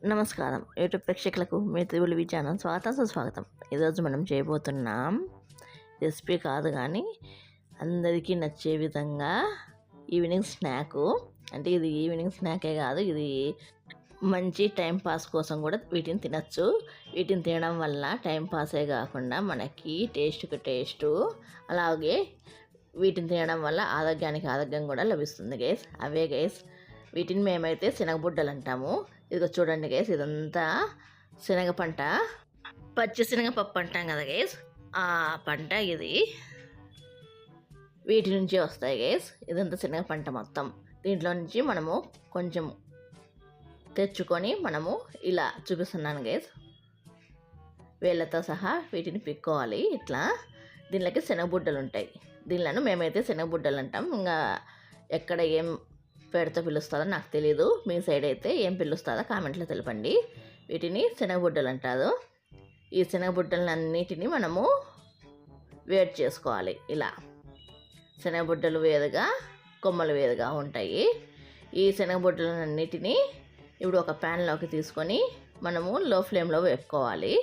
నమస్కారం యూట్యూబ్ ప్రేక్షకులకు మీ triple channel సుస్వాగతం. ఈరోజు మనం చేయబోతున్నాం రెసిపీ కాదు కానీ అందరికీ నచ్చే విధంగా ఈవినింగ్ స్నాకు. అంటే ఇది ఈవినింగ్ స్నాకే కాదు, ఇది మంచి టైంపాస్ కోసం కూడా వీటిని తినచ్చు. వీటిని తినడం వల్ల టైంపాసే కాకుండా మనకి టేస్ట్కి టేస్టు, అలాగే వీటిని తినడం వల్ల ఆరోగ్యం కూడా లభిస్తుంది గైస్. అవే గైస్, వీటిని మేమైతే శనగబుడ్డలు అంటాము. ఇదిగో చూడండి గైస్, ఇదంతా శనగ పంట, పచ్చి శనగపప్పు అంటాం కదా గైస్, ఆ పంట ఇది. వీటి నుంచి వస్తాయి గైస్, ఇదంతా శనగ పంట మొత్తం. దీంట్లో నుంచి మనము కొంచెం తెచ్చుకొని మనము ఇలా చూపిస్తున్నాను గైస్, వేళ్ళతో సహా వీటిని పిక్కోవాలి ఇట్లా. దీనిలోకి శనగబుడ్డలు ఉంటాయి. దీనిలను మేమైతే శనగబుడ్డలు అంటాం. ఇంకా ఎక్కడ ఏం పేరుతో పిలుస్తుందో నాకు తెలీదు, మీ సైడ్ అయితే ఏం పిలుస్తుందో కామెంట్లో తెలపండి. వీటిని శనగబుడ్డలు అంటారు. ఈ శనగబుడ్డలన్నిటిని మనము వేడి చేసుకోవాలి. ఇలా శనగబుడ్డలు వేరుగా, కొమ్మలు వేరుగా ఉంటాయి. ఈ శనగబుడ్డలన్నిటిని ఇప్పుడు ఒక ప్యాన్లోకి తీసుకొని మనము లో ఫ్లేమ్లో వేపుకోవాలి.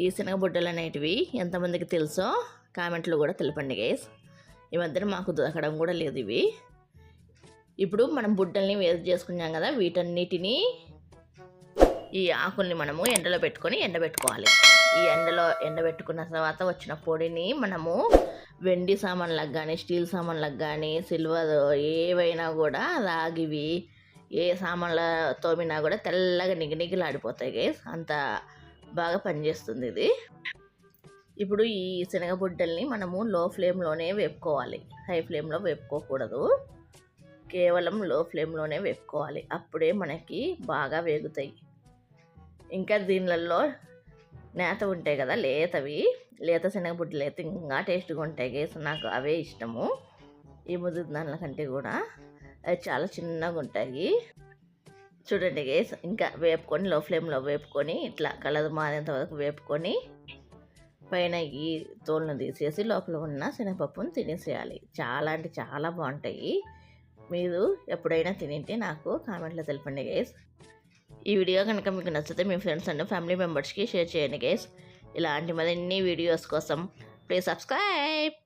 ఈ శనగబుడ్డలు అనేటివి ఎంతమందికి తెలుసో కామెంట్లో కూడా తెలపండి గైస్. ఈ మధ్యన మాకు దొరకడం కూడా లేదు ఇవి. ఇప్పుడు మనం బుడ్డల్ని వేరు చేసుకున్నాం కదా, వీటన్నిటిని ఈ ఆకుల్ని మనము ఎండలో పెట్టుకొని ఎండబెట్టుకోవాలి. ఈ ఎండలో ఎండబెట్టుకున్న తర్వాత వచ్చిన పొడిని మనము వెండి సామాన్లకు కానీ, స్టీల్ సామాన్లకు కానీ, సిల్వర్ ఏవైనా కూడా, రాగివి ఏ సామాన్ల తోమినా కూడా తెల్లగా నిగిలాడిపోతాయి గైస్. అంత బాగా పనిచేస్తుంది ఇది. ఇప్పుడు ఈ శనగబుడ్డల్ని మనము లో ఫ్లేమ్లోనే వేపుకోవాలి, హై ఫ్లేమ్లో వేపుకోకూడదు. కేవలం లో ఫ్లేమ్లోనే వేపుకోవాలి, అప్పుడే మనకి బాగా వేగుతాయి. ఇంకా దీనిలలో నేత ఉంటాయి కదా, లేత శనగబుడ్డలు అయితే ఇంకా టేస్ట్గా ఉంటాయి గైస్. నాకు అవే ఇష్టము, ఈ ముద్దు దానిల కంటే కూడా. అవి చాలా చిన్నగా ఉంటాయి. చూడండి గైస్, ఇంకా వేపుకొని లో ఫ్లేమ్లో వేపుకొని ఇట్లా కలర్ మారేంత వరకు వేపుకొని పైన ఈ తోలును తీసేసి లోపల ఉన్న శనగపప్పును తినేసేయాలి. చాలా అంటే చాలా బాగుంటాయి. మీరు ఎప్పుడైనా తినింటే నాకు కామెంట్లో తెలపండి గైస్. ఈ వీడియో కనుక మీకు నచ్చితే మీ ఫ్రెండ్స్ అండ్ ఫ్యామిలీ మెంబర్స్కి షేర్ చేయండి గైస్. ఇలాంటి మరిన్ని వీడియోస్ కోసం ప్లీజ్ సబ్స్క్రైబ్.